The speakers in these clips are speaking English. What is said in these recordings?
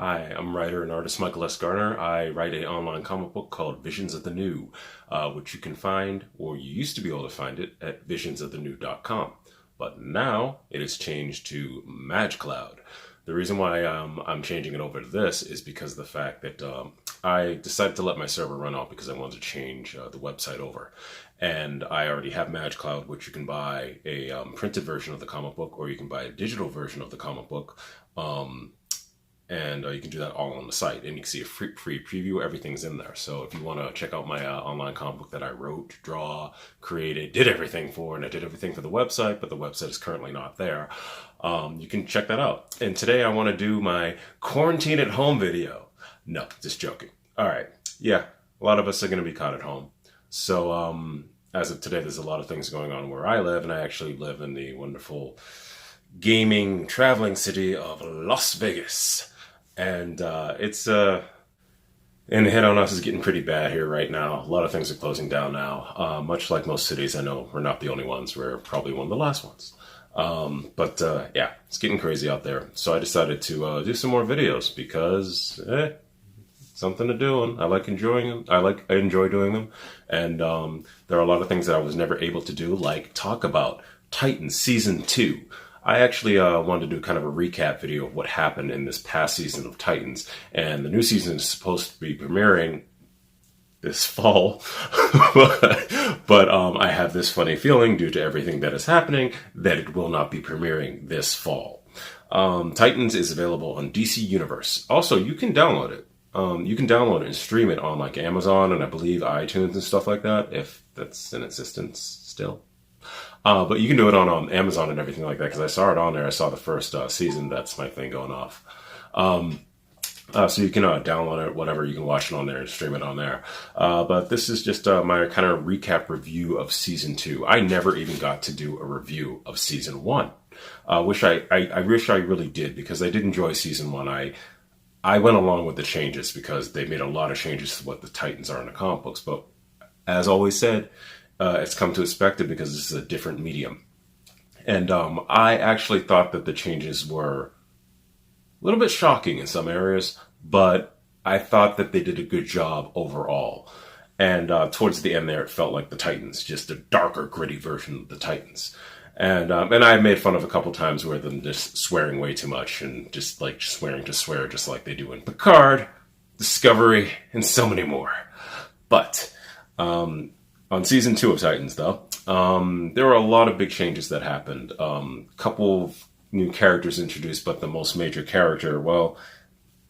Hi, I'm writer and artist Michael S Garner. I write an online comic book called Visions of the New, which you can find, or you used to be able to find it, at visionsofthenew.com. But now it is changed to MagCloud. The reason why I'm changing it over to this is because of the fact that I decided to let my server run out because I wanted to change the website over. And I already have MagCloud, which you can buy a printed version of the comic book, or you can buy a digital version of the comic book. And you can do that all on the site, and you can see a free preview. Everything's in there. So if you want to check out my online comic book that I wrote, draw, created, did everything for, and I did everything for the website, but the website is currently not there, you can check that out. And today I want to do my quarantine at home video. No, just joking. All right. Yeah, a lot of us are going to be caught at home. So as of today, there's a lot of things going on where I live, and I actually live in the wonderful gaming traveling city of Las Vegas. And it's and the hit on us is getting pretty bad here right now. A lot of things are closing down now. Much like most cities, I know we're not the only ones. We're probably one of the last ones. But yeah, it's getting crazy out there. So I decided to do some more videos because something to do, and I like enjoying them. I enjoy doing them, and there are a lot of things that I was never able to do, like talk about Titans Season 2. I actually wanted to do kind of a recap video of what happened in this past season of Titans, and the new season is supposed to be premiering this fall, but I have this funny feeling, due to everything that is happening, that it will not be premiering this fall. Titans is available on DC Universe. Also, you can download it. You can download it and stream it on like Amazon and I believe iTunes and stuff like that, if that's in existence still. But you can do it on Amazon and everything like that, because I saw it on there. I saw the first season. That's my thing going off. So you can download it, whatever. You can watch it on there and stream it on there. But this is just my kind of recap review of Season 2. I never even got to do a review of Season 1. I wish I really did, because I did enjoy Season 1. I went along with the changes because they made a lot of changes to what the Titans are in the comic books. But as always said, it's come to expect it because this is a different medium. And I actually thought that the changes were a little bit shocking in some areas, but I thought that they did a good job overall. And towards the end there, it felt like the Titans, just a darker, gritty version of the Titans. And I made fun of a couple times where them just swearing way too much and just like swearing to swear, just like they do in Picard, Discovery, and so many more. But on Season 2 of Titans, though, there were a lot of big changes that happened. Couple of new characters introduced, but the most major character, well,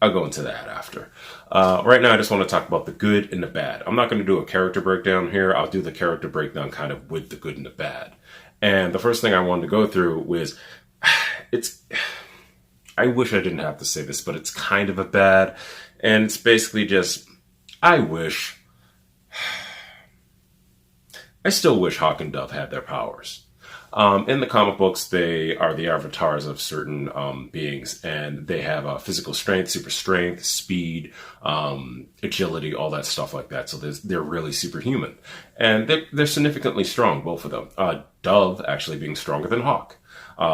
I'll go into that after. Right now, I just want to talk about the good and the bad. I'm not going to do a character breakdown here. I'll do the character breakdown kind of with the good and the bad. And the first thing I wanted to go through was, I wish I didn't have to say this, but it's kind of a bad. And it's basically just, I still wish Hawk and Dove had their powers. In the comic books, they are the avatars of certain beings, and they have physical strength, super strength, speed, agility, all that stuff like that. So they're really superhuman. And they're significantly strong, both of them. Dove actually being stronger than Hawk.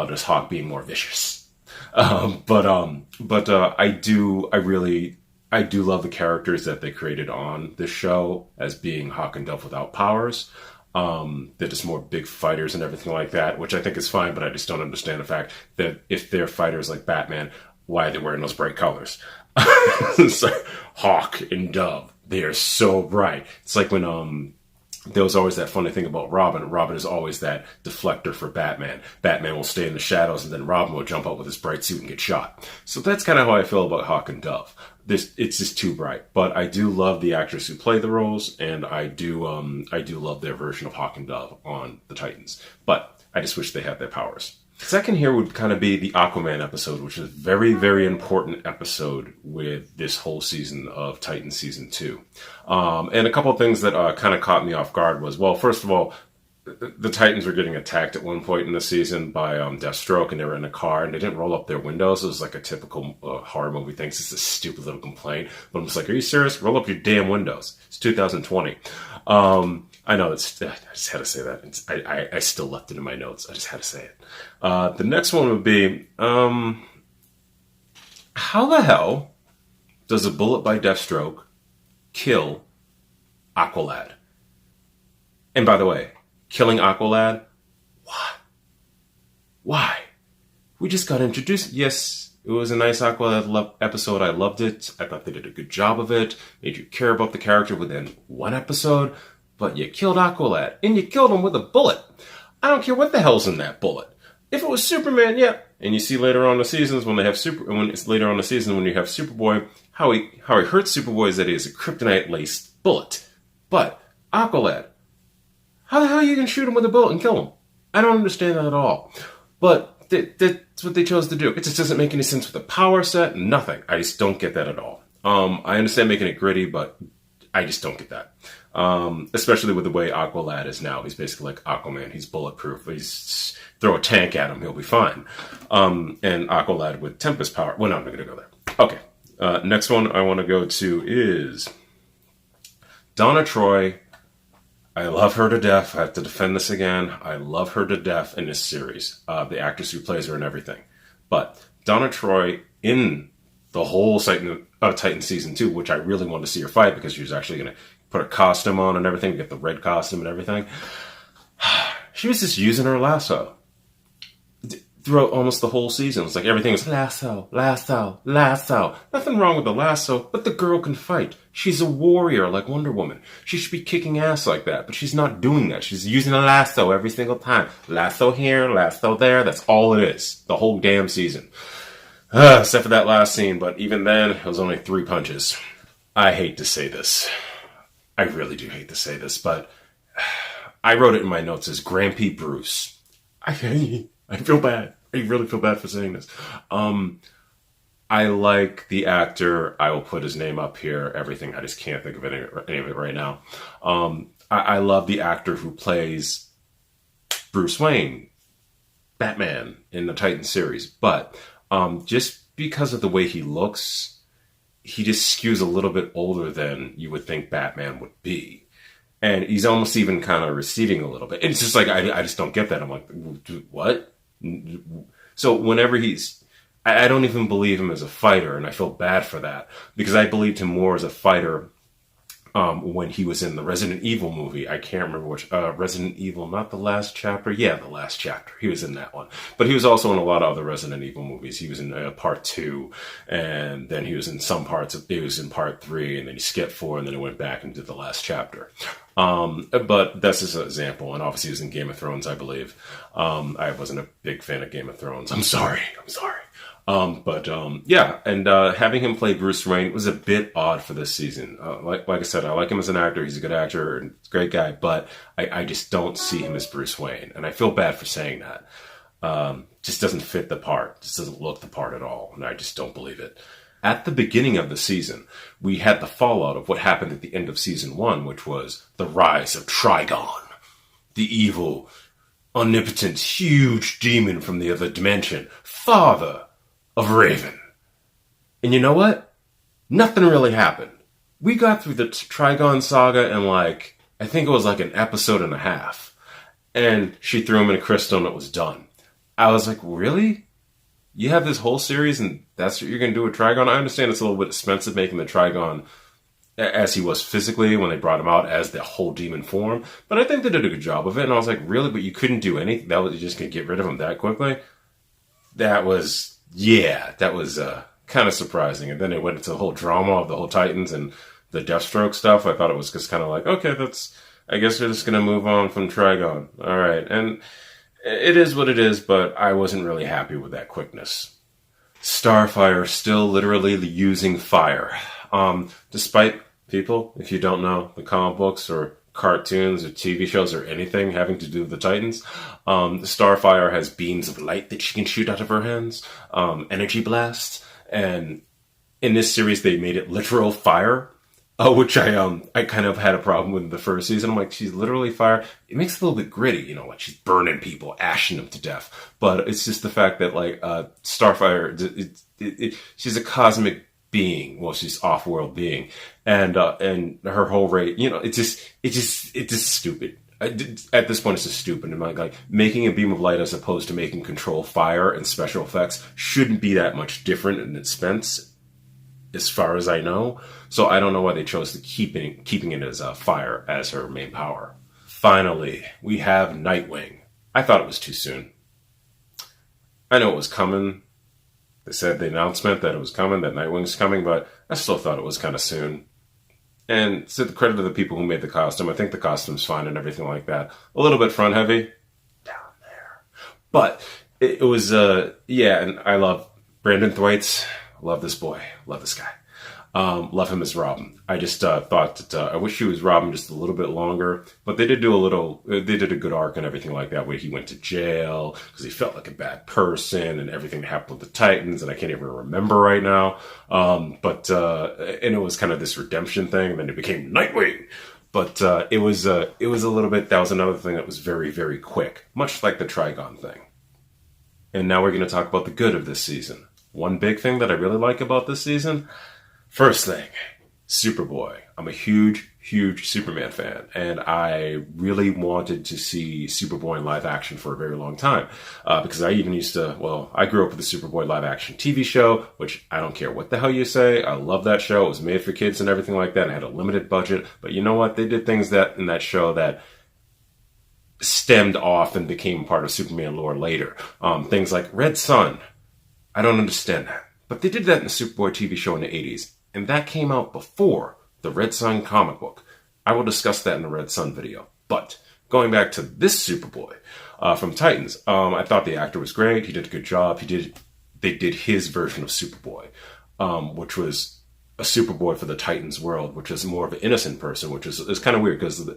Just Hawk being more vicious. But I do love the characters that they created on this show as being Hawk and Dove without powers. They're just more big fighters and everything like that, which I think is fine, but I just don't understand the fact that if they're fighters like Batman, why are they wearing those bright colors? So, Hawk and Dove, they are so bright. It's like when there was always that funny thing about Robin. Robin is always that deflector for Batman. Batman will stay in the shadows, and then Robin will jump out with his bright suit and get shot. So that's kind of how I feel about Hawk and Dove. It's just too bright. But I do love the actors who play the roles, and I do love their version of Hawk and Dove on the Titans. But I just wish they had their powers. Second here would kind of be the Aquaman episode, which is a very, very important episode with this whole season of Titans Season 2. And a couple of things that kind of caught me off guard was, well, first of all, the Titans were getting attacked at one point in the season by Deathstroke, and they were in a car, and they didn't roll up their windows. It was like a typical horror movie thing. It's just a stupid little complaint. But I'm just like, are you serious? Roll up your damn windows. It's 2020. I know, I just had to say that. I still left it in my notes. I just had to say it. The next one would be, how the hell does a bullet by Deathstroke kill Aqualad? And by the way, killing Aqualad, why? Why? We just got introduced. Yes, it was a nice Aqualad episode. I loved it. I thought they did a good job of it. Made you care about the character within one episode. But you killed Aqualad, and you killed him with a bullet. I don't care what the hell's in that bullet. If it was Superman, yeah. And you see later on in the seasons when you have Superboy, how he hurts Superboy is that he has a kryptonite laced bullet. But Aqualad, how the hell are you gonna shoot him with a bullet and kill him? I don't understand that at all. But that's what they chose to do. It just doesn't make any sense with the power set. Nothing. I just don't get that at all. I understand making it gritty, but I just don't get that. Especially with the way Aqualad is now. He's basically like Aquaman. He's bulletproof. He's throw a tank at him, he'll be fine. And Aqualad with Tempest power. Well, no, I'm not going to go there. Okay. Next one I want to go to is Donna Troy. I love her to death. I have to defend this again. I love her to death in this series. The actress who plays her and everything. But Donna Troy in the whole Titan Season 2, which I really wanted to see her fight because she was actually going to put a costume on and everything, get the red costume and everything. She was just using her lasso throughout almost the whole season. It's like everything was lasso, lasso, lasso. Nothing wrong with the lasso, but the girl can fight. She's a warrior like Wonder Woman. She should be kicking ass like that, but she's not doing that. She's using a lasso every single time. Lasso here, lasso there. That's all it is. The whole damn season. Except for that last scene, but even then, it was only 3 punches. I hate to say this. I really do hate to say this, but I wrote it in my notes as Grampy Bruce. I feel bad. I really feel bad for saying this. I like the actor. I will put his name up here. Everything. I just can't think of any of it right now. I love the actor who plays Bruce Wayne, Batman, in the Titan series. But just because of the way he looks, he just skews a little bit older than you would think Batman would be. And he's almost even kind of receding a little bit. It's just like, I just don't get that. I'm like, what? So whenever I don't even believe him as a fighter, and I feel bad for that, because I believed him more as a fighter when he was in the Resident Evil movie. I can't remember which, Resident Evil, not the last chapter. Yeah, the last chapter. He was in that one. But he was also in a lot of other Resident Evil movies. He was in part 2, and then he was in some parts he was in part 3, and then he skipped 4, and then he went back and did the last chapter. But that's just an example, and obviously he was in Game of Thrones, I believe. I wasn't a big fan of Game of Thrones. I'm sorry. Yeah, and having him play Bruce Wayne was a bit odd for this season. Like I said, I like him as an actor. He's a good actor and a great guy, but I just don't see him as Bruce Wayne, and I feel bad for saying that. Just doesn't fit the part. Just doesn't look the part at all, and I just don't believe it. At the beginning of the season, we had the fallout of what happened at the end of Season 1, which was the rise of Trigon, the evil, omnipotent, huge demon from the other dimension, father of Raven. And you know what? Nothing really happened. We got through the Trigon saga in I think it was an episode and a half. And she threw him in a crystal and it was done. I was like, really? You have this whole series and that's what you're going to do with Trigon? I understand it's a little bit expensive making the Trigon as he was physically when they brought him out as the whole demon form. But I think they did a good job of it. And I was like, really? But you couldn't do anything? You're just going to get rid of him that quickly? That was kind of surprising. And then it went into the whole drama of the whole Titans and the Deathstroke stuff. I thought it was just kind of okay, I guess we're just going to move on from Trigon. All right. And it is what it is, but I wasn't really happy with that quickness. Starfire still literally using fire. Despite people, if you don't know, the comic books or cartoons or TV shows or anything having to do with the Titans, Starfire has beams of light that she can shoot out of her hands, energy blasts, and in this series they made it literal fire, which I kind of had a problem with the first season. I'm like, she's literally fire. It makes it a little bit gritty, she's burning people, ashing them to death. But it's just the fact that Starfire, she's a cosmic being. Well, she's off-world being, and her whole rate, it's just stupid. At this point, it's just stupid. And making a beam of light as opposed to making control fire and special effects shouldn't be that much different in expense. as far as I know. So I don't know why they chose to keeping it as fire as her main power. Finally, we have Nightwing. I thought it was too soon. I know it was coming. They said the announcement that it was coming, that Nightwing's coming, but I still thought it was kind of soon. And to the credit of the people who made the costume, I think the costume's fine and everything like that. A little bit front heavy. Down there. But it was, yeah, and I love Brandon Thwaites. Love this boy. Love this guy. Love him as Robin. I just thought that I wish he was Robin just a little bit longer, but they did a good arc and everything like that, where he went to jail because he felt like a bad person and everything that happened with the Titans, and I can't even remember right now. And it was kind of this redemption thing, and then it became Nightwing. But it was a little bit, that was another thing that was very, very quick, much like the Trigon thing. And now we're going to talk about the good of this season. One big thing that I really like about this season, first thing, Superboy. I'm a huge, huge Superman fan, and I really wanted to see Superboy in live action for a very long time, because I even I grew up with the Superboy live action TV show, which I don't care what the hell you say. I love that show. It was made for kids and everything like that. I had a limited budget, but you know what? They did things that in that show that stemmed off and became part of Superman lore later. Things like Red Sun. I don't understand that. But they did that in the Superboy TV show in the 80s. And that came out before the Red Sun comic book. I will discuss that in the Red Sun video. But going back to this Superboy from Titans, I thought the actor was great. He did a good job. They did his version of Superboy, which was a Superboy for the Titans world, which is more of an innocent person, which is kind of weird because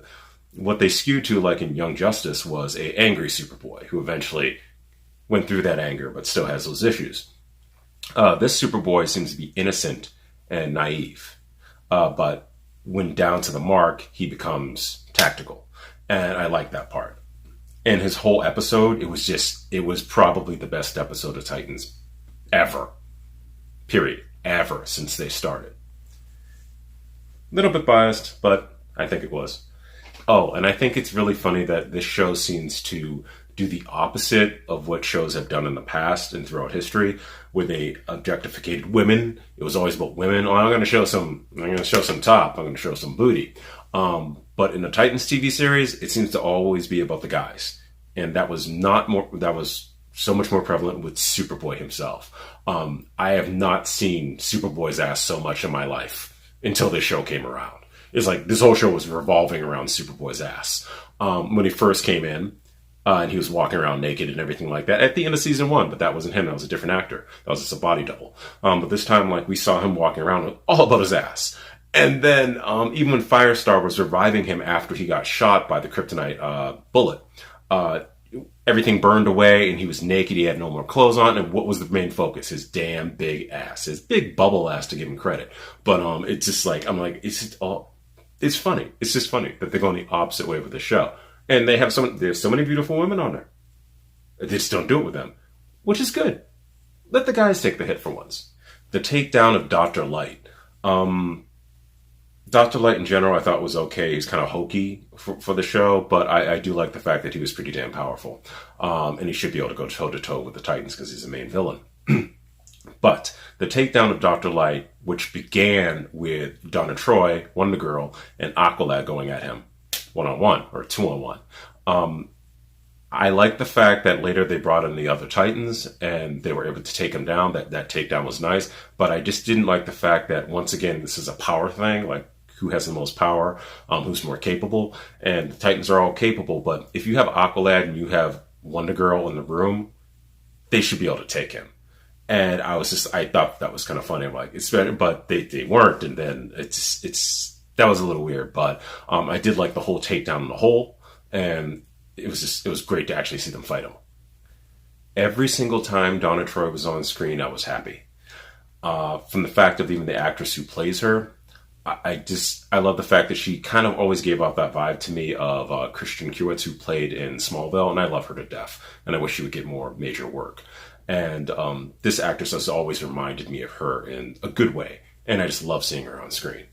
what they skewed to, like in Young Justice, was a angry Superboy who eventually went through that anger but still has those issues. This Superboy seems to be innocent and naive, but when down to the mark, he becomes tactical, and I like that part. And his whole episode, it was probably the best episode of Titans ever, period, ever, since they started. Little bit biased, but I think it was. Oh, and I think it's really funny that this show seems to do the opposite of what shows have done in the past and throughout history, where they objectificated women. It was always about women. Oh, I'm going to show some top. I'm going to show some booty. But in the Titans TV series, it seems to always be about the guys. And that was so much more prevalent with Superboy himself. I have not seen Superboy's ass so much in my life until this show came around. It's like this whole show was revolving around Superboy's ass. When he first came in, and he was walking around naked and everything like that at the end of season 1, but that wasn't him. That was a different actor. That was just a body double. But this time, we saw him walking around all about his ass. And then, even when Firestar was reviving him after he got shot by the kryptonite bullet, everything burned away and he was naked. He had no more clothes on. And what was the main focus? His damn big ass, his big bubble ass, to give him credit. But it's just like, it's funny. It's just funny that they're going the opposite way with the show. And there's so many beautiful women on there. They just don't do it with them, which is good. Let the guys take the hit for once. The takedown of Dr. Light. Dr. Light in general I thought was okay. He's kind of hokey for the show, but I do like the fact that he was pretty damn powerful. And he should be able to go toe-to-toe with the Titans because he's the main villain. But the takedown of Dr. Light, which began with Donna Troy, Wonder Girl, and Aqualad going at him, 1-on-1 or 2-on-1. I like the fact that later they brought in the other Titans and they were able to take him down. That takedown was nice, but I just didn't like the fact that, once again, this is a power thing, like who has the most power, who's more capable, and the Titans are all capable, but if you have Aqualad and you have Wonder Girl in the room, they should be able to take him. And I thought that was kind of funny. I'm like, it's better, but they weren't, and then that was a little weird, but I did like the whole takedown in the whole, and it was great to actually see them fight him. Every single time Donna Troy was on screen, I was happy. From the fact of even the actress who plays her, I love the fact that she kind of always gave off that vibe to me of Kristen Kiewitz, who played in Smallville, and I love her to death, and I wish she would get more major work. And this actress has always reminded me of her in a good way, and I just love seeing her on screen.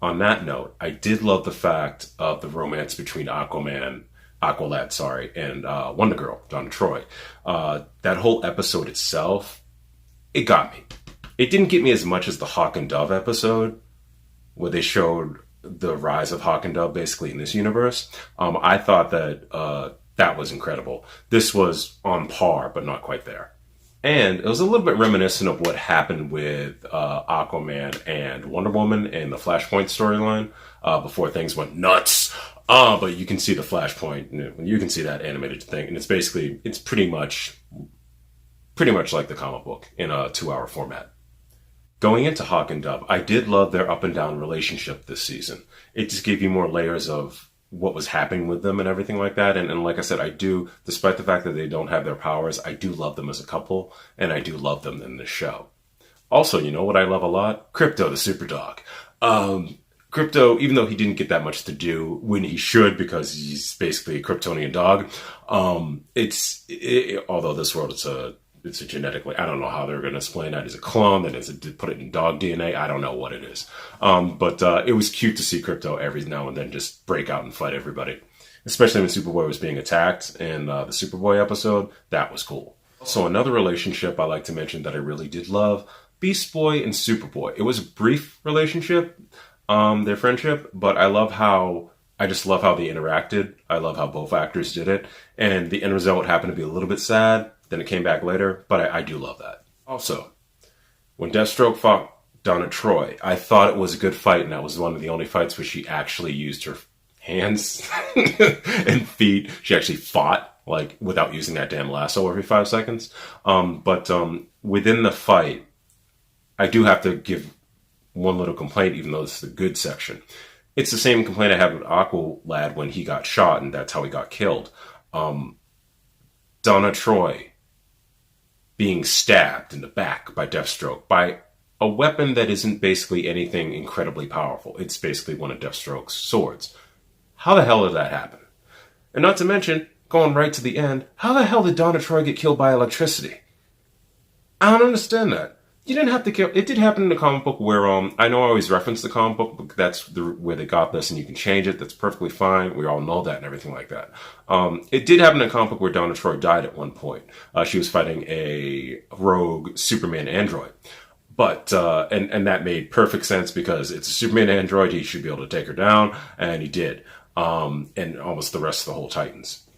On that note, I did love the fact of the romance between Aqualad, and Wonder Girl, Donna Troy. That whole episode itself, it got me. It didn't get me as much as the Hawk and Dove episode, where they showed the rise of Hawk and Dove basically in this universe. I thought that that was incredible. This was on par, but not quite there. And it was a little bit reminiscent of what happened with Aquaman and Wonder Woman in the Flashpoint storyline before things went nuts. But you can see the Flashpoint, you can see that animated thing, and it's pretty much like the comic book in a 2-hour format. Going into Hawk and Dove, I did love their up and down relationship this season. It just gave you more layers of what was happening with them and everything like that. And like I said, I do, despite the fact that they don't have their powers, I do love them as a couple, and I do love them in this show. Also, you know what I love a lot? Crypto, the super dog. Crypto, even though he didn't get that much to do when he should, because he's basically a Kryptonian dog, although this world it's a genetically, I don't know how they're going to explain that. Is a clone, that is put it in dog DNA. I don't know what it is. But it was cute to see Crypto every now and then just break out and fight everybody. Especially when Superboy was being attacked in the Superboy episode. That was cool. So another relationship I like to mention that I really did love, Beast Boy and Superboy. It was a brief relationship, their friendship, but I just love how they interacted. I love how both actors did it. And the end result happened to be a little bit sad. Then it came back later, but I do love that. Also, when Deathstroke fought Donna Troy, I thought it was a good fight, and that was one of the only fights where she actually used her hands and feet. She actually fought, like, without using that damn lasso every 5 seconds. But within the fight, I do have to give one little complaint, even though it's the good section. It's the same complaint I had with Aqualad when he got shot, and that's how he got killed. Donna Troy being stabbed in the back by Deathstroke by a weapon that isn't basically anything incredibly powerful. It's basically one of Deathstroke's swords. How the hell did that happen? And not to mention, going right to the end, how the hell did Donna Troy get killed by electricity? I don't understand that. You didn't have to kill. It did happen in the comic book where I know I always reference the comic book, but that's where they got this, and you can change it. That's perfectly fine. We all know that and everything like that. It did happen in a comic book where Donna Troy died at one point. She was fighting a rogue Superman android, but and that made perfect sense because it's a Superman android. He should be able to take her down, and he did. And almost the rest of the whole Titans.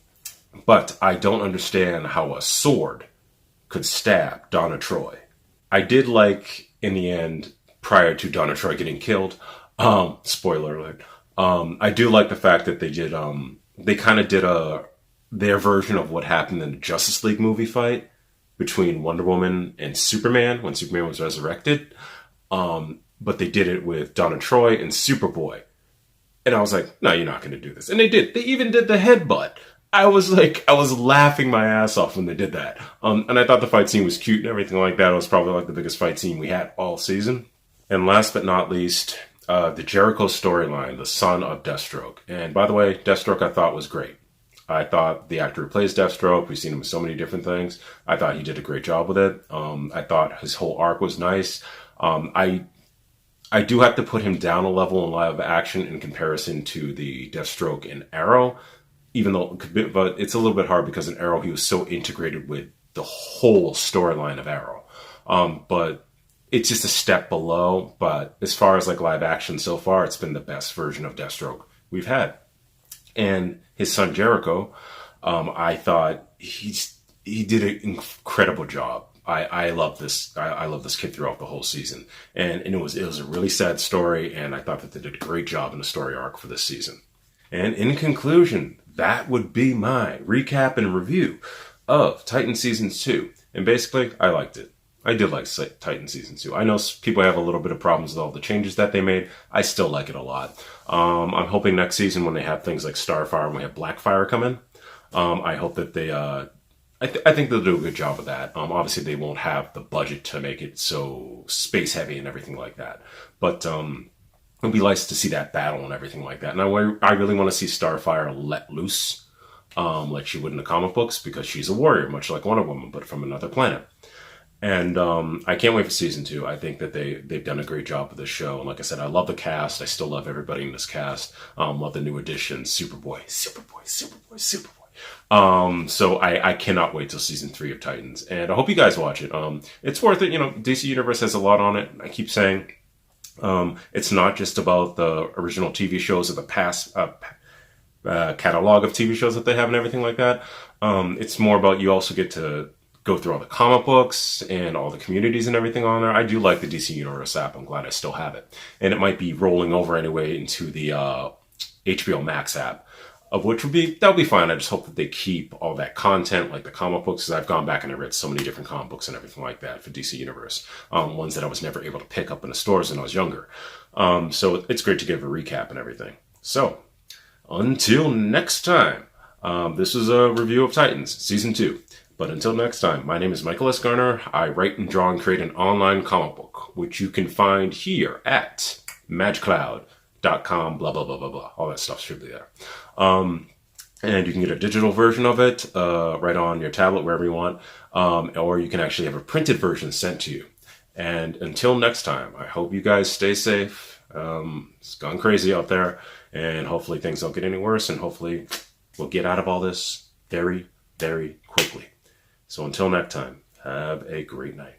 But I don't understand how a sword could stab Donna Troy. I did like, in the end, prior to Donna Troy getting killed, spoiler alert, I do like the fact that they kind of did their version of what happened in the Justice League movie fight between Wonder Woman and Superman when Superman was resurrected. But they did it with Donna Troy and Superboy. And I was like, no, you're not going to do this. And they did. They even did the headbutt. I was laughing my ass off when they did that. And I thought the fight scene was cute and everything like that. It was probably like the biggest fight scene we had all season. And last but not least, the Jericho storyline, the son of Deathstroke. And by the way, Deathstroke I thought was great. I thought the actor who plays Deathstroke, we've seen him in so many different things. I thought he did a great job with it. I thought his whole arc was nice. I do have to put him down a level in live action in comparison to the Deathstroke in Arrow. Even though, but it's a little bit hard because in Arrow, he was so integrated with the whole storyline of Arrow. But it's just a step below. But as far as like live action so far, it's been the best version of Deathstroke we've had. And his son Jericho, I thought he did an incredible job. I love this. I love this kid throughout the whole season, and it was a really sad story. And I thought that they did a great job in the story arc for this season. And in conclusion, that would be my recap and review of Titan Season 2. And basically, I liked it. I did like Titan Season 2. I know people have a little bit of problems with all the changes that they made. I still like it a lot. I'm hoping next season when they have things like Starfire and we have Blackfire come in, I hope that they... I think they'll do a good job of that. Obviously, they won't have the budget to make it so space heavy and everything like that. But... it'd be nice to see that battle and everything like that. And I really want to see Starfire let loose, like she would in the comic books, because she's a warrior, much like Wonder Woman, but from another planet. And I can't wait for season 2. I think that they've done a great job with this show. And like I said, I love the cast. I still love everybody in this cast. Love the new additions, Superboy. So I cannot wait till season 3 of Titans, and I hope you guys watch it. It's worth it. You know, DC Universe has a lot on it. I keep saying, it's not just about the original TV shows or the past catalog of TV shows that they have and everything like that. It's more about, you also get to go through all the comic books and all the communities and everything on there. I do like the DC Universe app. I'm glad I still have it. And it might be rolling over anyway into the HBO Max app, of which that'll be fine. I just hope that they keep all that content, like the comic books, because I've gone back and I read so many different comic books and everything like that for DC Universe, ones that I was never able to pick up in the stores when I was younger. So it's great to give a recap and everything. So until next time, this is a review of Titans Season 2. But until next time, my name is Michael S Garner. I write and draw and create an online comic book, which you can find here at magicloud.com, blah, blah, blah, blah, blah. All that stuff should be there. And you can get a digital version of it right on your tablet, wherever you want. Or you can actually have a printed version sent to you. And until next time, I hope you guys stay safe. It's gone crazy out there. And hopefully things don't get any worse. And hopefully we'll get out of all this very, very quickly. So until next time, have a great night.